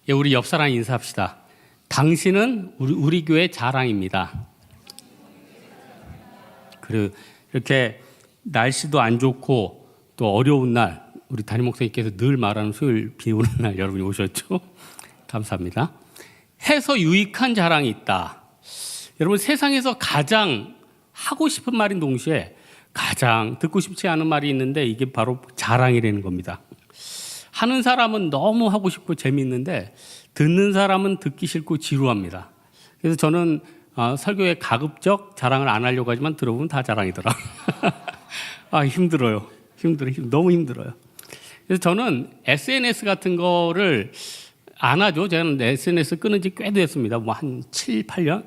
예, 우리 옆 사람 인사합시다. 당신은 우리 교회 자랑입니다. 그리고 이렇게 날씨도 안 좋고 또 어려운 날 우리 담임 목사님께서 늘 말하는 수요일 비 오는 날 여러분이 오셨죠? 감사합니다. 해서 유익한 자랑이 있다. 여러분 세상에서 가장 하고 싶은 말인 동시에 가장 듣고 싶지 않은 말이 있는데 이게 바로 자랑이라는 겁니다. 하는 사람은 너무 하고 싶고 재미있는데 듣는 사람은 듣기 싫고 지루합니다. 그래서 저는 설교에 가급적 자랑을 안 하려고 하지만 들어보면 다 자랑이더라. 힘들어요. 너무 힘들어요. 그래서 저는 SNS 같은 거를 안 하죠. 저는 SNS 끊은 지 꽤 됐습니다. 뭐 한 7, 8년?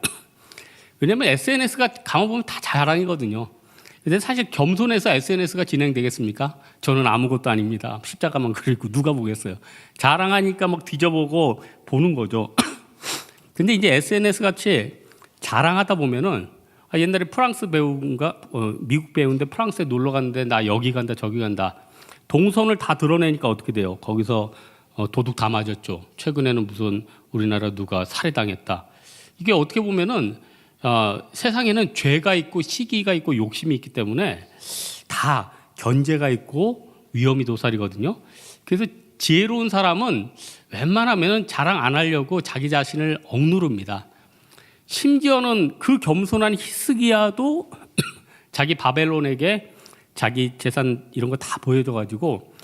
왜냐면 SNS가 가만 보면 다 자랑이거든요. 근데 사실 겸손해서 SNS가 진행되겠습니까? 저는 아무것도 아닙니다. 십자가만 그리고 누가 보겠어요. 자랑하니까 막 뒤져보고 보는 거죠. 근데 이제 SNS 같이 자랑하다 보면은 옛날에 프랑스 배우인가 미국 배우인데 프랑스에 놀러 갔는데 나 여기 간다 저기 간다. 동선을 다 드러내니까 어떻게 돼요? 거기서 도둑 다 맞았죠. 최근에는 무슨 우리나라 누가 살해당했다. 이게 어떻게 보면은 세상에는 죄가 있고 시기가 있고 욕심이 있기 때문에 다 견제가 있고 위험이 도살이거든요. 그래서 지혜로운 사람은 웬만하면 자랑 안 하려고 자기 자신을 억누릅니다. 심지어는 그 겸손한 히스기야도 자기 바벨론에게 자기 재산 이런 거 다 보여줘가지고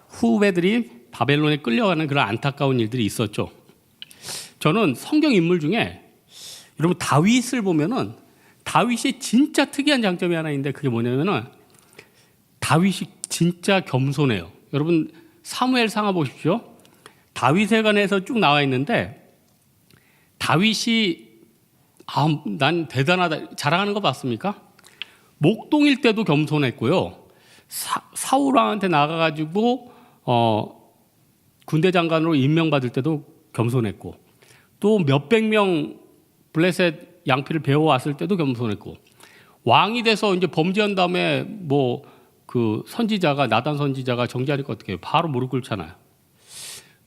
후배들이 바벨론에 끌려가는 그런 안타까운 일들이 있었죠. 저는 성경 인물 중에 여러분 다윗을 보면은 다윗이 진짜 특이한 장점이 하나 있는데 그게 뭐냐면은 다윗이 진짜 겸손해요. 여러분 사무엘 상하 보십시오. 다윗에 관해서 쭉 나와 있는데 다윗이 난 대단하다 자랑하는 거 봤습니까? 목동일 때도 겸손했고요. 사울 왕한테 나가가지고 군대 장관으로 임명받을 때도 겸손했고 또 몇백 명 블레셋 양피를 배워왔을 때도 겸손했고 왕이 돼서 이제 범죄한 다음에 뭐 그 선지자가 나단 선지자가 정지하니까 어떻게 해요? 바로 무릎 꿇잖아요.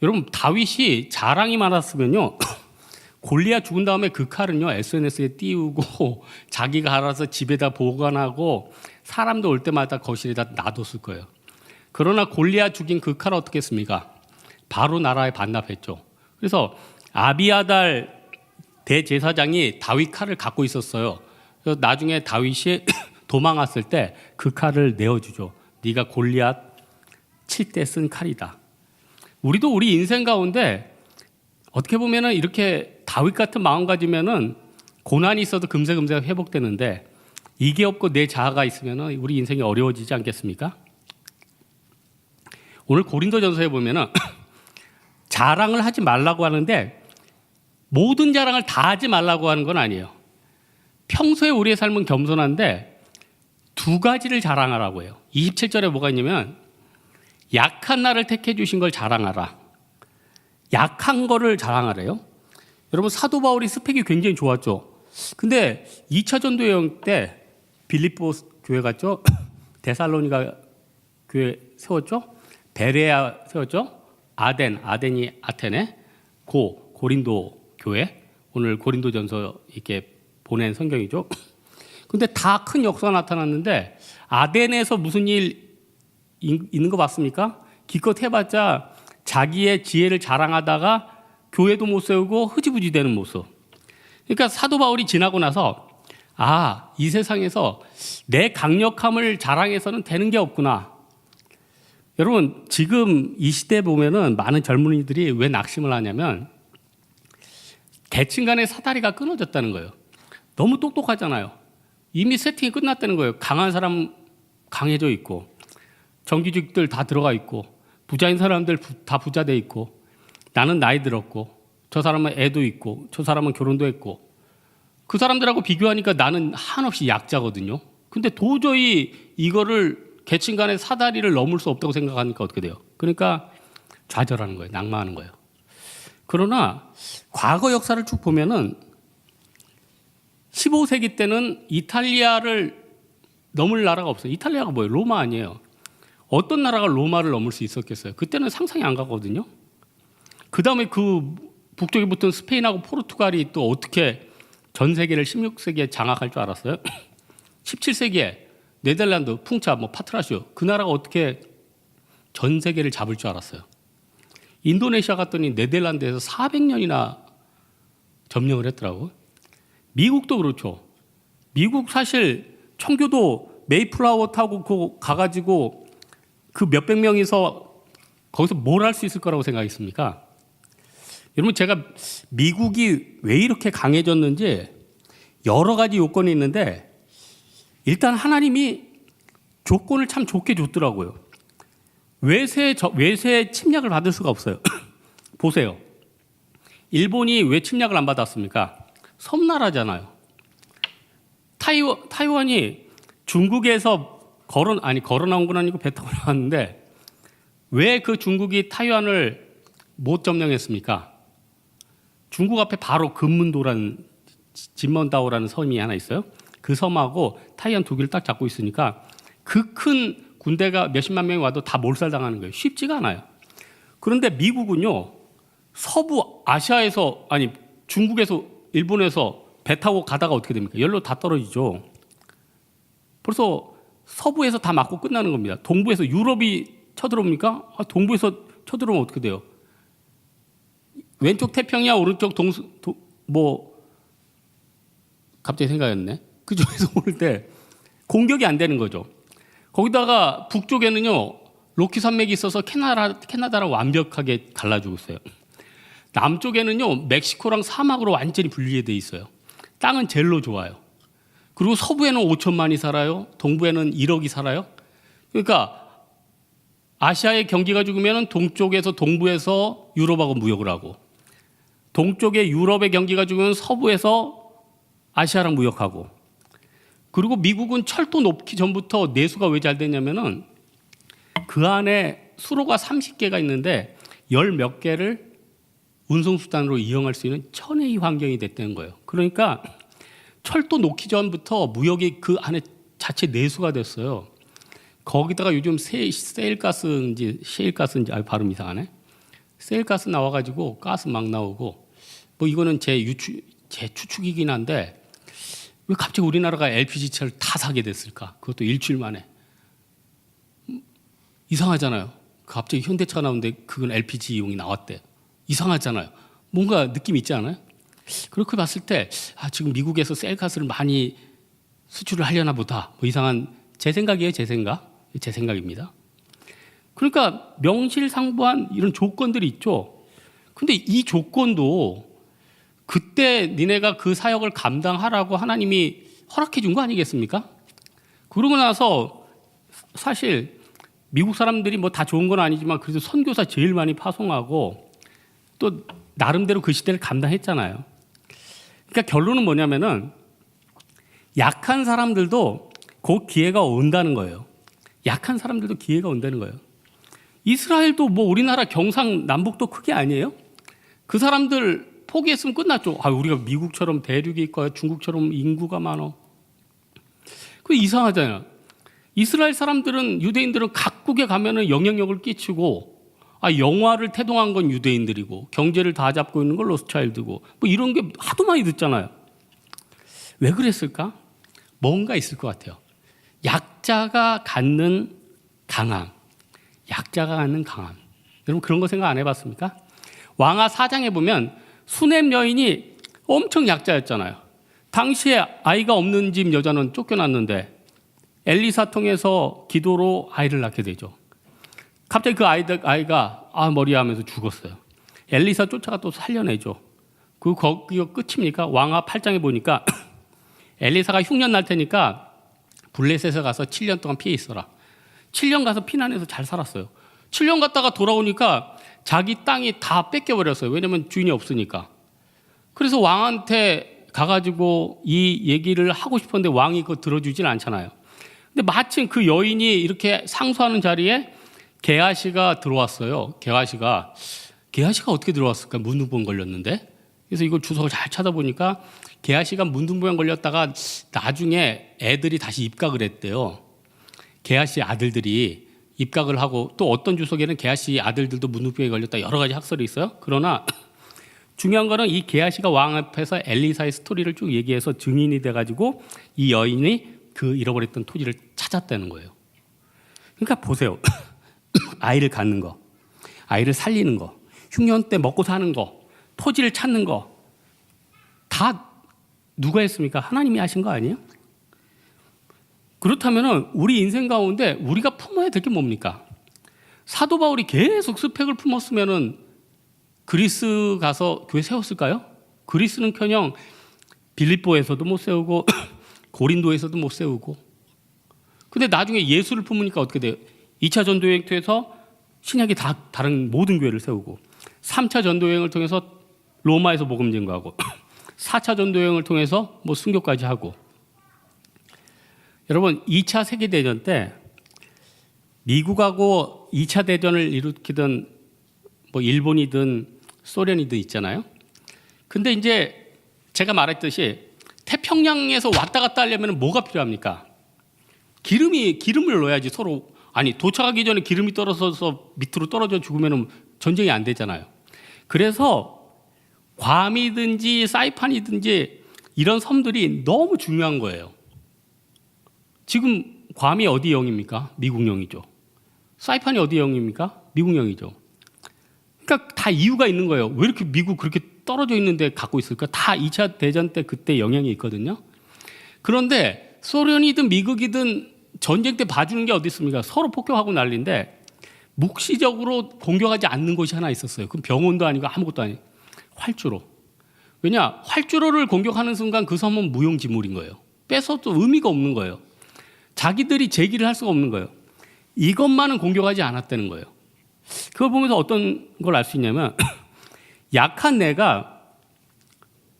여러분 다윗이 자랑이 많았으면요 골리앗 죽은 다음에 그 칼은요 SNS에 띄우고 자기가 알아서 집에다 보관하고 사람도 올 때마다 거실에다 놔뒀을 거예요. 그러나 골리앗 죽인 그 칼을 어떻게 했습니까? 바로 나라에 반납했죠. 그래서 아비아달 대제사장이 다윗 칼을 갖고 있었어요. 그래서 나중에 다윗이 도망갔을 때 그 칼을 내어주죠. 네가 골리앗 칠 때 쓴 칼이다. 우리도 우리 인생 가운데 어떻게 보면은 이렇게 다윗 같은 마음가짐면은 고난이 있어도 금세금세 회복되는데 이게 없고 내 자아가 있으면은 우리 인생이 어려워지지 않겠습니까? 오늘 고린도전서에 보면은 자랑을 하지 말라고 하는데 모든 자랑을 다 하지 말라고 하는 건 아니에요. 평소에 우리의 삶은 겸손한데 두 가지를 자랑하라고 해요. 27절에 뭐가 있냐면 약한 나를 택해 주신 걸 자랑하라. 약한 거를 자랑하래요. 여러분 사도 바울이 스펙이 굉장히 좋았죠. 근데 2차 전도 여행 때 빌립보 교회 갔죠. 데살로니가 교회 세웠죠. 베레아 세웠죠. 아덴이 아테네, 고린도 교회. 오늘 고린도전서 이렇게 보낸 성경이죠. 근데 다 큰 역사가 나타났는데 아덴에서 무슨 일 있는 거 봤습니까? 기껏 해봤자 자기의 지혜를 자랑하다가 교회도 못 세우고 흐지부지 되는 모습. 그러니까 사도 바울이 지나고 나서 이 세상에서 내 강력함을 자랑해서는 되는 게 없구나. 여러분 지금 이 시대에 보면은 많은 젊은이들이 왜 낙심을 하냐면 계층 간의 사다리가 끊어졌다는 거예요. 너무 똑똑하잖아요. 이미 세팅이 끝났다는 거예요. 강한 사람 강해져 있고 정규직들 다 들어가 있고 부자인 사람들 다 부자 돼 있고 나는 나이 들었고 저 사람은 애도 있고 저 사람은 결혼도 했고 그 사람들하고 비교하니까 나는 한없이 약자거든요. 근데 도저히 이거를 계층 간의 사다리를 넘을 수 없다고 생각하니까 어떻게 돼요? 그러니까 좌절하는 거예요. 낙마하는 거예요. 그러나 과거 역사를 쭉 보면은 15세기 때는 이탈리아를 넘을 나라가 없어요. 이탈리아가 뭐예요? 로마 아니에요. 어떤 나라가 로마를 넘을 수 있었겠어요? 그때는 상상이 안 가거든요. 그 다음에 그 북쪽에 붙은 스페인하고 포르투갈이 또 어떻게 전 세계를 16세기에 장악할 줄 알았어요? 17세기에 네덜란드, 풍차, 파트라슈 그 나라가 어떻게 전 세계를 잡을 줄 알았어요? 인도네시아 갔더니 네덜란드에서 400년이나 점령을 했더라고요. 미국도 그렇죠. 미국 사실 청교도 메이플라워 타고 가가지고 그 몇백 명이서 거기서 뭘 할 수 있을 거라고 생각했습니까? 여러분, 제가 미국이 왜 이렇게 강해졌는지 여러 가지 요건이 있는데 일단 하나님이 조건을 참 좋게 줬더라고요. 외세 침략을 받을 수가 없어요. 보세요. 일본이 왜 침략을 안 받았습니까? 섬나라잖아요. 타이완이 중국에서 걸어 나온 건 아니고 배 타고 나왔는데 왜 그 중국이 타이완을 못 점령했습니까? 중국 앞에 바로 금문도라는 진먼다오라는 섬이 하나 있어요. 그 섬하고 타이완 두 개를 딱 잡고 있으니까 그 큰 군대가 몇십만 명이 와도 다 몰살당하는 거예요. 쉽지가 않아요. 그런데 미국은요, 서부 아시아에서 중국에서 일본에서 배 타고 가다가 어떻게 됩니까? 열로 다 떨어지죠. 벌써 서부에서 다 맞고 끝나는 겁니다. 동부에서 유럽이 쳐들어옵니까? 동부에서 쳐들어오면 어떻게 돼요? 왼쪽 태평양, 오른쪽 갑자기 생각이 안 나네. 그쪽에서 올 때 공격이 안 되는 거죠. 거기다가 북쪽에는요, 로키 산맥이 있어서 캐나다랑 완벽하게 갈라주고 있어요. 남쪽에는요, 멕시코랑 사막으로 완전히 분리돼 있어요. 땅은 젤로 좋아요. 그리고 서부에는 5천만이 살아요. 동부에는 1억이 살아요. 그러니까 아시아의 경기가 죽으면 동쪽에서 동부에서 유럽하고 무역을 하고, 동쪽에 유럽의 경기가 죽으면 서부에서 아시아랑 무역하고, 그리고 미국은 철도 놓기 전부터 내수가 왜 잘 됐냐면은 그 안에 수로가 30개가 있는데 열 몇 개를 운송수단으로 이용할 수 있는 천혜의 환경이 됐다는 거예요. 그러니까 철도 놓기 전부터 무역이 그 안에 자체 내수가 됐어요. 거기다가 요즘 세일가스인지 발음 이상하네. 세일가스 나와가지고 가스 막 나오고 이거는 제 추측이긴 한데 왜 갑자기 우리나라가 LPG차를 다 사게 됐을까? 그것도 일주일 만에. 이상하잖아요. 갑자기 현대차 나오는데 그건 LPG 이용이 나왔대. 이상하잖아요. 뭔가 느낌 있지 않아요? 그렇게 봤을 때 지금 미국에서 셀가스를 많이 수출을 하려나 보다. 이상한 제 생각이에요. 제 생각입니다. 그러니까 명실상부한 이런 조건들이 있죠. 근데 이 조건도 그때 니네가 그 사역을 감당하라고 하나님이 허락해 준 거 아니겠습니까? 그러고 나서 사실 미국 사람들이 다 좋은 건 아니지만 그래도 선교사 제일 많이 파송하고 또 나름대로 그 시대를 감당했잖아요. 그러니까 결론은 뭐냐면은 약한 사람들도 곧 기회가 온다는 거예요. 약한 사람들도 기회가 온다는 거예요. 이스라엘도 우리나라 경상남북도 크게 아니에요? 그 사람들 포기했으면 끝났죠. 우리가 미국처럼 대륙이 있고 중국처럼 인구가 많어. 그 이상하잖아요. 이스라엘 사람들은 유대인들은 각국에 가면은 영향력을 끼치고 영화를 태동한 건 유대인들이고 경제를 다 잡고 있는 건 로스차일드고 이런 게 하도 많이 듣잖아요. 왜 그랬을까? 뭔가 있을 것 같아요. 약자가 갖는 강함. 여러분 그런 거 생각 안 해봤습니까? 왕하 4장에 보면 수넴 여인이 엄청 약자였잖아요. 당시에 아이가 없는 집 여자는 쫓겨났는데 엘리사 통해서 기도로 아이를 낳게 되죠. 갑자기 그 아이가 머리야 하면서 죽었어요. 엘리사 쫓아가 또 살려내죠. 거기가 끝입니까? 왕하 8장에 보니까 엘리사가 흉년 날 테니까 블레셋에 가서 7년 동안 피해 있어라. 7년 가서 피난해서 잘 살았어요. 7년 갔다가 돌아오니까 자기 땅이 다 뺏겨버렸어요. 왜냐면 주인이 없으니까. 그래서 왕한테 가가지고 이 얘기를 하고 싶었는데 왕이 그거 들어주진 않잖아요. 근데 마침 그 여인이 이렇게 상소하는 자리에 게하시가 들어왔어요. 게하시가 어떻게 들어왔을까? 문둥병 걸렸는데. 그래서 이걸 주석을 잘 찾아보니까 게하시가 문둥병 걸렸다가 나중에 애들이 다시 입각을 했대요. 게하시 아들들이 입각을 하고 또 어떤 주석에는 게하시 아들들도 문둥병에 걸렸다 여러 가지 학설이 있어요. 그러나 중요한 거는 이 게하시가 왕 앞에서 엘리사의 스토리를 쭉 얘기해서 증인이 돼가지고 이 여인이 그 잃어버렸던 토지를 찾았다는 거예요. 그러니까 보세요. 아이를 갖는 거, 아이를 살리는 거, 흉년 때 먹고 사는 거, 토지를 찾는 거 다 누가 했습니까? 하나님이 하신 거 아니에요? 그렇다면 우리 인생 가운데 우리가 품어야 될 게 뭡니까? 사도 바울이 계속 스펙을 품었으면 그리스 가서 교회 세웠을까요? 그리스는커녕 빌립보에서도 못 세우고 고린도에서도 못 세우고. 근데 나중에 예수를 품으니까 어떻게 돼요? 2차 전도여행 통해서 신약이 다른 모든 교회를 세우고, 3차 전도여행을 통해서 로마에서 복음 증거하고, 4차 전도여행을 통해서 뭐 순교까지 하고. 여러분 2차 세계대전 때 미국하고 2차 대전을 일으키던 뭐 일본이든 소련이든 있잖아요. 근데 이제 제가 말했듯이 태평양에서 왔다 갔다 하려면 뭐가 필요합니까? 기름을 넣어야지 서로. 아니 도착하기 전에 기름이 떨어져서 밑으로 떨어져 죽으면 전쟁이 안 되잖아요. 그래서 괌이든지 사이판이든지 이런 섬들이 너무 중요한 거예요. 지금 괌이 어디 영입니까? 미국 영이죠. 사이판이 어디 영입니까? 미국 영이죠. 그러니까 다 이유가 있는 거예요. 왜 이렇게 미국 그렇게 떨어져 있는데 갖고 있을까? 다 2차 대전 때 그때 영향이 있거든요. 그런데 소련이든 미국이든 전쟁 때 봐주는 게 어디 있습니까? 서로 폭격하고 난리인데 묵시적으로 공격하지 않는 곳이 하나 있었어요. 그럼 병원도 아니고 아무것도 아니에요. 활주로. 왜냐? 활주로를 공격하는 순간 그 섬은 무용지물인 거예요. 뺏어도 의미가 없는 거예요. 자기들이 제기를 할 수가 없는 거예요. 이것만은 공격하지 않았다는 거예요. 그걸 보면서 어떤 걸 알 수 있냐면 약한 내가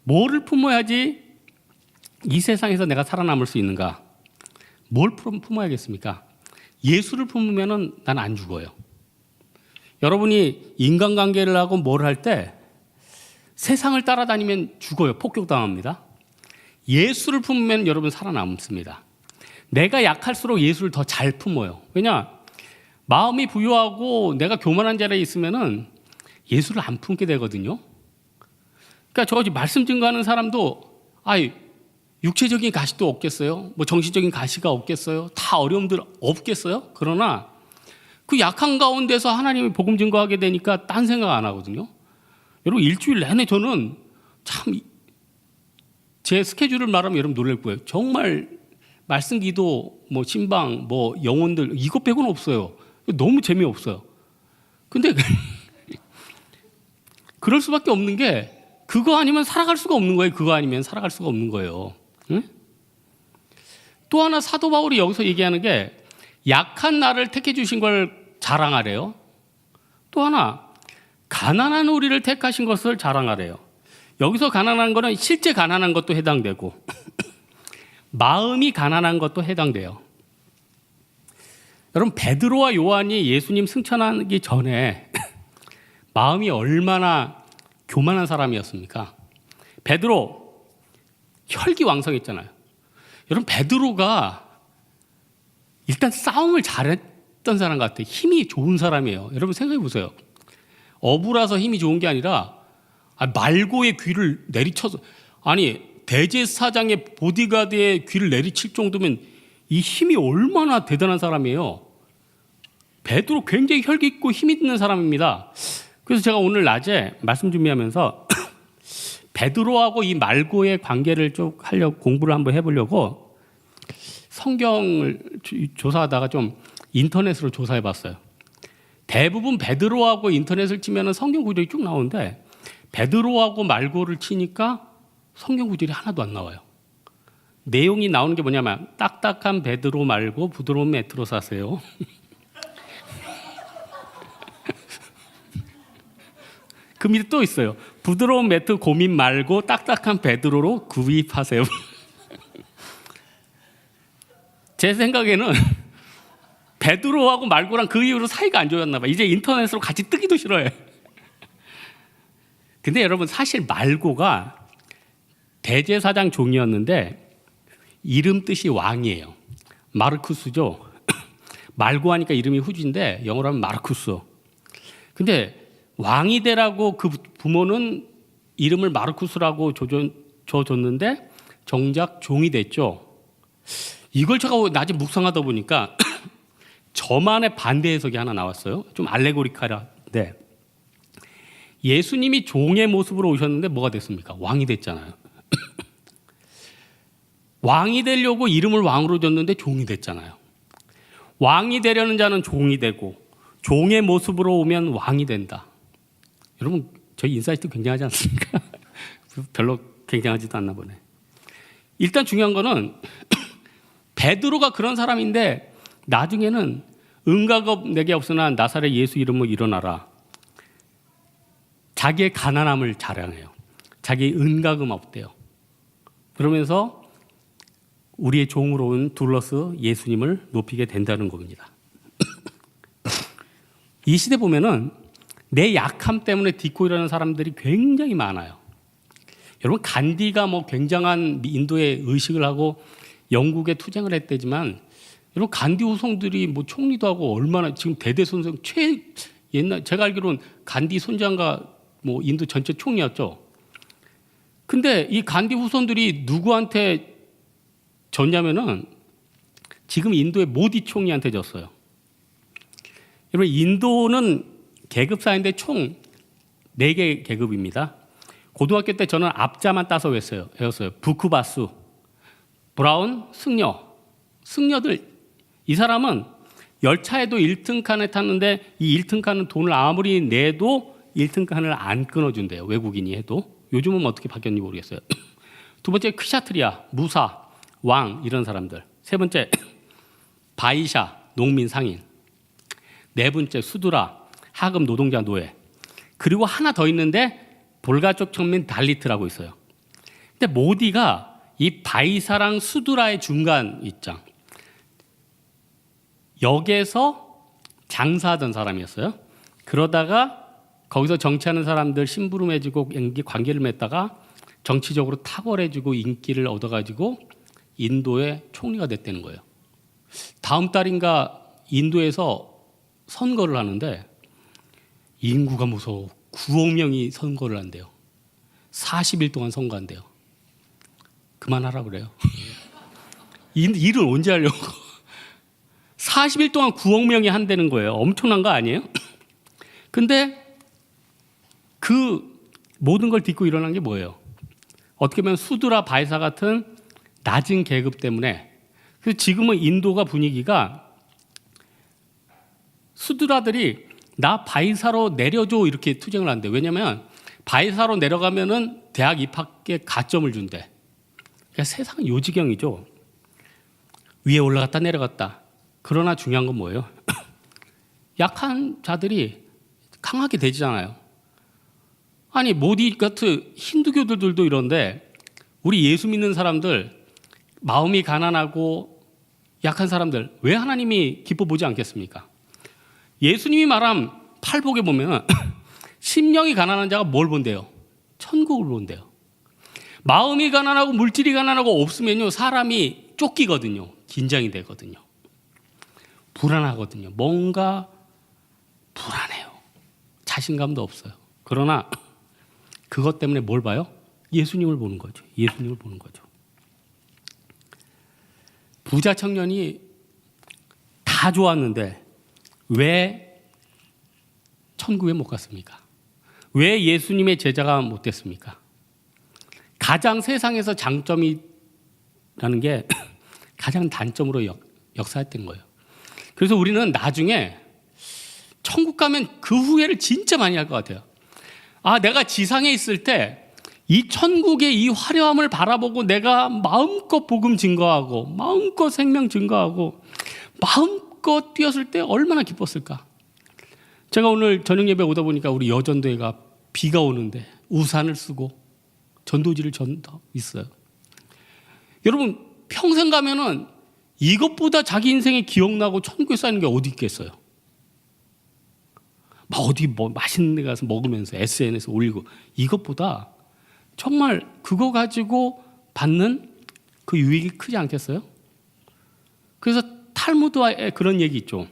뭐를 품어야지 이 세상에서 내가 살아남을 수 있는가? 뭘 품어야겠습니까? 예수를 품으면 난 안 죽어요. 여러분이 인간관계를 하고 뭘 할 때 세상을 따라다니면 죽어요. 폭격당합니다. 예수를 품으면 여러분 살아남습니다. 내가 약할수록 예수를 더 잘 품어요. 왜냐? 마음이 부유하고 내가 교만한 자리에 있으면은 예수를 안 품게 되거든요. 그러니까 저기 말씀 증거하는 사람도 육체적인 가시도 없겠어요? 뭐 정신적인 가시가 없겠어요? 다 어려움들 없겠어요? 그러나 그 약한 가운데서 하나님이 복음 증거하게 되니까 딴 생각 안 하거든요. 여러분 일주일 내내 저는 참 제 스케줄을 말하면 여러분 놀랄 거예요. 정말 말씀 기도, 뭐 신방, 뭐 영혼들 이것 빼고는 없어요. 너무 재미없어요. 근데 그럴 수밖에 없는 게 그거 아니면 살아갈 수가 없는 거예요. 그거 아니면 살아갈 수가 없는 거예요. 응? 또 하나 사도 바울이 여기서 얘기하는 게 약한 나를 택해 주신 걸 자랑하래요. 또 하나 가난한 우리를 택하신 것을 자랑하래요. 여기서 가난한 거는 실제 가난한 것도 해당되고 마음이 가난한 것도 해당돼요. 여러분 베드로와 요한이 예수님 승천하기 전에 마음이 얼마나 교만한 사람이었습니까? 베드로 혈기왕성했잖아요. 여러분 베드로가 일단 싸움을 잘했던 사람 같아요. 힘이 좋은 사람이에요. 여러분 생각해 보세요. 어부라서 힘이 좋은 게 아니라 말고의 귀를 내리쳐서 대제사장의 보디가드의 귀를 내리칠 정도면 이 힘이 얼마나 대단한 사람이에요. 베드로 굉장히 혈기 있고 힘 있는 사람입니다. 그래서 제가 오늘 낮에 말씀 준비하면서 베드로하고 이 말고의 관계를 쭉 공부를 한번 해보려고 성경을 조사하다가 좀 인터넷으로 조사해 봤어요. 대부분 베드로하고 인터넷을 치면 성경 구절이 쭉 나오는데 베드로하고 말고를 치니까 성경 구절이 하나도 안 나와요. 내용이 나오는 게 뭐냐면 딱딱한 베드로 말고 부드러운 메트로 사세요. 그 밑에 또 있어요. 부드러운 매트 고민 말고 딱딱한 베드로로 구입하세요. 제 생각에는 베드로하고 말고랑 그 이후로 사이가 안 좋았나 봐. 이제 인터넷으로 같이 뜨기도 싫어해. 근데 여러분 사실 말고가 대제사장 종이었는데 이름 뜻이 왕이에요. 마르쿠스죠. 말고 하니까 이름이 후지인데 영어로 하면 마르쿠스. 근데 왕이 되라고 그 부모는 이름을 마르쿠스라고 줘줬는데 정작 종이 됐죠. 이걸 제가 나중에 묵상하다 보니까 저만의 반대 해석이 하나 나왔어요. 좀 알레고리카라인데 예수님이 종의 모습으로 오셨는데 뭐가 됐습니까? 왕이 됐잖아요. 왕이 되려고 이름을 왕으로 줬는데 종이 됐잖아요. 왕이 되려는 자는 종이 되고 종의 모습으로 오면 왕이 된다. 여러분 저희 인사이트 굉장하지 않습니까? 별로 굉장하지도 않나 보네. 일단 중요한 거는 베드로가 그런 사람인데 나중에는 은가겁 내게 없으나 나사렛 예수 이름으로 일어나라. 자기의 가난함을 자랑해요. 자기 은가금 없대요. 그러면서 우리의 종으로 온 둘러스 예수님을 높이게 된다는 겁니다. 이 시대 보면은 내 약함 때문에 딛고 일어나는 사람들이 굉장히 많아요. 여러분 간디가 뭐 굉장한 인도의 의식을 하고 영국에 투쟁을 했대지만 여러분 간디 후손들이 뭐 총리도 하고 얼마나 지금 대대손손 옛날 제가 알기로는 간디 손자가 뭐 인도 전체 총리였죠. 근데 이 간디 후손들이 누구한테 졌냐면은 지금 인도의 모디 총리한테 졌어요. 여러분 인도는 계급 사회인데 총 4개 계급입니다. 고등학교 때 저는 앞자만 따서 외웠어요. 부쿠바수, 브라운, 승려들. 이 사람은 열차에도 1등 칸에 탔는데 이 1등 칸은 돈을 아무리 내도 1등 칸을 안 끊어준대요. 외국인이 해도. 요즘은 어떻게 바뀌었는지 모르겠어요. 두 번째 크샤트리아, 무사, 왕 이런 사람들. 세 번째 바이샤, 농민 상인. 네 번째 수두라, 하급 노동자 노예. 그리고 하나 더 있는데 볼가족 청민 달리트라고 있어요. 근데 모디가 이 바이사랑 수두라의 중간 입장. 역에서 장사하던 사람이었어요. 그러다가 거기서 정치하는 사람들 심부름해주고 관계를 맺다가 정치적으로 탁월해지고 인기를 얻어가지고 인도의 총리가 됐다는 거예요. 다음 달인가 인도에서 선거를 하는데 인구가 무서워 9억 명이 선거를 한대요. 40일 동안 선거한대요. 그만하라 그래요. 일을 언제 하려고. 40일 동안 9억 명이 한다는 거예요. 엄청난 거 아니에요? 근데 그 모든 걸 딛고 일어난 게 뭐예요? 어떻게 보면 수두라 바이사 같은 낮은 계급 때문에. 그래서 지금은 인도가 분위기가 수두라들이 나 바이사로 내려줘 이렇게 투쟁을 한대. 왜냐하면 바이사로 내려가면은 대학 입학에 가점을 준대. 그러니까 세상은 요지경이죠. 위에 올라갔다 내려갔다. 그러나 중요한 건 뭐예요? 약한 자들이 강하게 되지잖아요. 아니 모디 같은 힌두교들도 이런데 우리 예수 믿는 사람들 마음이 가난하고 약한 사람들 왜 하나님이 기뻐 보지 않겠습니까? 예수님이 말한 팔복에 보면 심령이 가난한 자가 뭘 본대요? 천국을 본대요. 마음이 가난하고 물질이 가난하고 없으면요 사람이 쫓기거든요. 긴장이 되거든요. 불안하거든요. 뭔가 불안해요. 자신감도 없어요. 그러나 그것 때문에 뭘 봐요? 예수님을 보는 거죠. 예수님을 보는 거죠. 부자 청년이 다 좋았는데 왜 천국에 못 갔습니까? 왜 예수님의 제자가 못 됐습니까? 가장 세상에서 장점이라는 게 가장 단점으로 역사했던 거예요. 그래서 우리는 나중에 천국 가면 그 후회를 진짜 많이 할 것 같아요. 아, 내가 지상에 있을 때 이 천국의 이 화려함을 바라보고 내가 마음껏 복음 증거하고 마음껏 생명 증거하고 마음껏 뛰었을 때 얼마나 기뻤을까. 제가 오늘 저녁 예배 오다 보니까 우리 여전도회가 비가 오는데 우산을 쓰고 전도지를 전도 있어요. 여러분 평생 가면은 이것보다 자기 인생에 기억나고 천국에 쌓이는 게 어디 있겠어요. 막 어디 뭐 맛있는 데 가서 먹으면서 SNS 올리고 이것보다 정말 그거 가지고 받는 그 유익이 크지 않겠어요? 그래서 탈무드에 그런 얘기 있죠.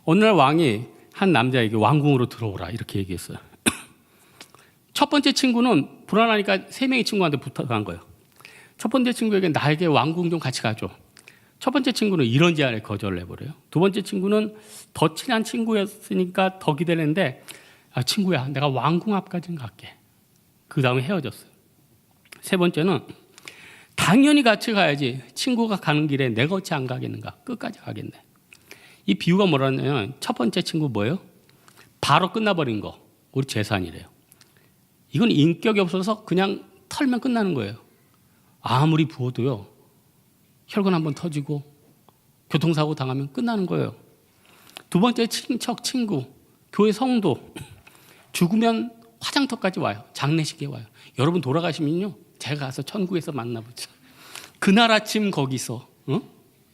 어느 날 왕이 한 남자에게 왕궁으로 들어오라 이렇게 얘기했어요. 첫 번째 친구는 불안하니까 세 명의 친구한테 부탁한 거예요. 첫 번째 친구에게 나에게 왕궁 좀 같이 가줘. 첫 번째 친구는 이런 제안에 거절을 해버려요. 두 번째 친구는 더 친한 친구였으니까 더 기대했는데 친구야 내가 왕궁 앞까지는 갈게. 그 다음에 헤어졌어요. 세 번째는 당연히 같이 가야지. 친구가 가는 길에 내가 어찌 안 가겠는가. 끝까지 가겠네. 이 비유가 뭐라냐면 첫 번째 친구 뭐예요? 바로 끝나버린 거. 우리 재산이래요. 이건 인격이 없어서 그냥 털면 끝나는 거예요. 아무리 부어도요. 혈관 한번 터지고 교통사고 당하면 끝나는 거예요. 두 번째 친척, 친구, 교회 성도. 죽으면 화장터까지 와요. 장례식에 와요. 여러분 돌아가시면요. 제가 가서 천국에서 만나보죠. 그날 아침 거기서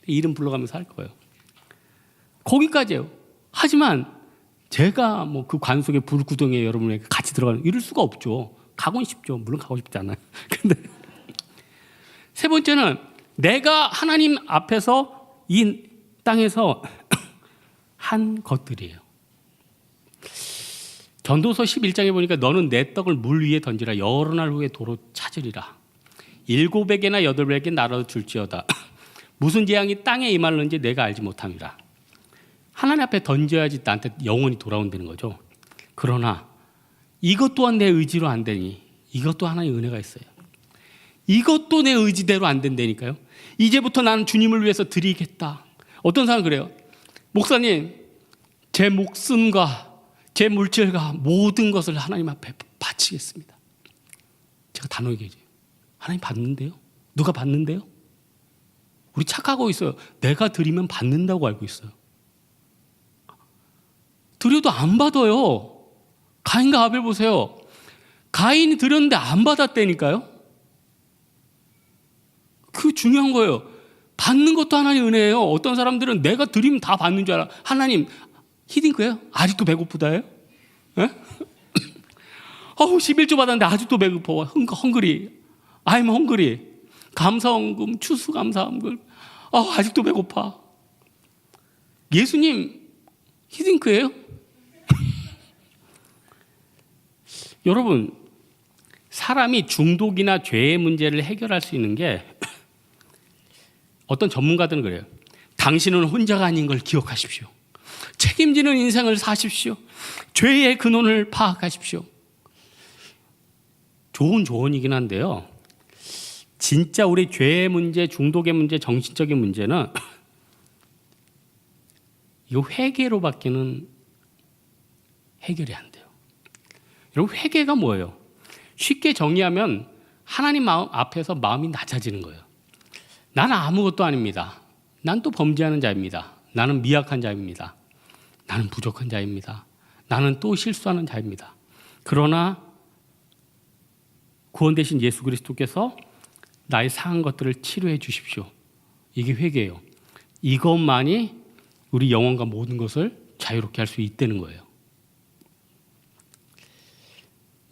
이름 불러가면서 할 거예요. 거기까지예요. 하지만 제가 뭐 그 관속의 불구덩이에 여러분에게 같이 들어가는 이럴 수가 없죠. 가고는 싶죠. 물론 가고 싶지 않아요. 근데 세 번째는 내가 하나님 앞에서 이 땅에서 한 것들이에요. 전도서 11장에 보니까 너는 내 떡을 물 위에 던지라. 여러 날 후에 도로 찾으리라. 7에게나 8에게 나눠 줄지어다. 무슨 재앙이 땅에 임할는지 내가 알지 못함이라. 하나님 앞에 던져야지 나한테 영원히 돌아온다는 거죠. 그러나 이것 또한 내 의지로 안 되니 이것도 하나님의 은혜가 있어요. 이것도 내 의지대로 안 된다니까요. 이제부터 나는 주님을 위해서 드리겠다. 어떤 사람은 그래요. 목사님 제 목숨과 제 물질과 모든 것을 하나님 앞에 바치겠습니다. 제가 단호하게 얘기해요. 하나님 받는데요? 누가 받는데요? 우리 착각하고 있어요. 내가 드리면 받는다고 알고 있어요. 드려도 안 받아요. 가인과 아벨 보세요. 가인이 드렸는데 안 받았다니까요. 그 중요한 거예요. 받는 것도 하나님의 은혜예요. 어떤 사람들은 내가 드리면 다 받는 줄 알아. 하나님 히딩크예요? 아직도 배고프다예요? 예? 11조 받았는데 아직도 배고파. 헝그리. I'm hungry. 감사원금, 추수감사원금. 아직도 배고파. 예수님 히딩크예요? 여러분, 사람이 중독이나 죄의 문제를 해결할 수 있는 게 어떤 전문가들은 그래요. 당신은 혼자가 아닌 걸 기억하십시오. 책임지는 인생을 사십시오. 죄의 근원을 파악하십시오. 좋은 조언이긴 한데요. 진짜 우리 죄의 문제, 중독의 문제, 정신적인 문제는 이거 회개로밖에는 해결이 안 돼요. 여러분 회개가 뭐예요? 쉽게 정의하면 하나님 마음 앞에서 마음이 낮아지는 거예요. 나는 아무것도 아닙니다. 난 또 범죄하는 자입니다. 나는 미약한 자입니다. 나는 부족한 자입니다. 나는 또 실수하는 자입니다. 그러나 구원되신 예수 그리스도께서 나의 상한 것들을 치료해 주십시오. 이게 회개예요. 이것만이 우리 영혼과 모든 것을 자유롭게 할 수 있다는 거예요.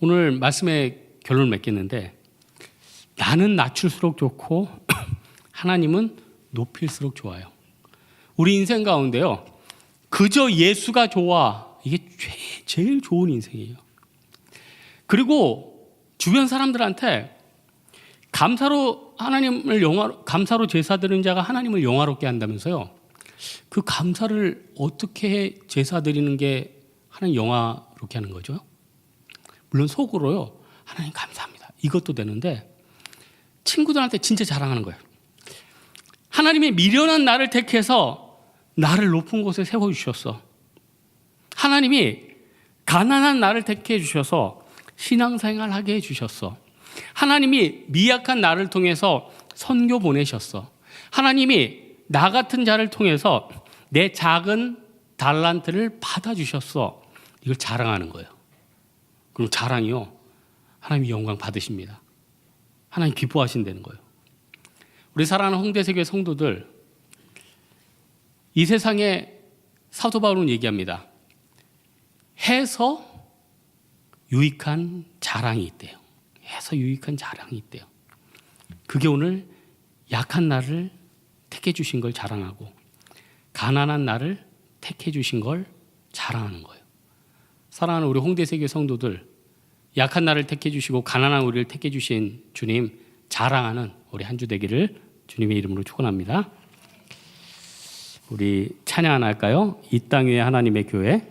오늘 말씀의 결론을 맺겠는데 나는 낮출수록 좋고 하나님은 높일수록 좋아요. 우리 인생 가운데요. 그저 예수가 좋아. 이게 제일 좋은 인생이에요. 그리고 주변 사람들한테 감사로 감사로 제사 드리는 자가 하나님을 영화롭게 한다면서요. 그 감사를 어떻게 제사 드리는 게 하나님 영화롭게 하는 거죠? 물론 속으로요. 하나님 감사합니다. 이것도 되는데 친구들한테 진짜 자랑하는 거예요. 하나님이 미련한 나를 택해서 나를 높은 곳에 세워주셨어. 하나님이 가난한 나를 택해 주셔서 신앙생활 하게 해주셨어. 하나님이 미약한 나를 통해서 선교 보내셨어. 하나님이 나 같은 자를 통해서 내 작은 달란트를 받아주셨어. 이걸 자랑하는 거예요. 그럼 자랑이요. 하나님이 영광 받으십니다. 하나님 기뻐하신다는 거예요. 우리 사랑하는 홍대세교회 성도들, 이 세상에 사도 바울은 얘기합니다. 해서 유익한 자랑이 있대요. 해서 유익한 자랑이 있대요. 그게 오늘 약한 나를 택해 주신 걸 자랑하고 가난한 나를 택해 주신 걸 자랑하는 거예요. 사랑하는 우리 홍대세교회 성도들, 약한 나를 택해 주시고 가난한 우리를 택해 주신 주님 자랑하는 우리 한 주 되기를 주님의 이름으로 축원합니다. 우리 찬양 하나 할까요? 이 땅 위에 하나님의 교회.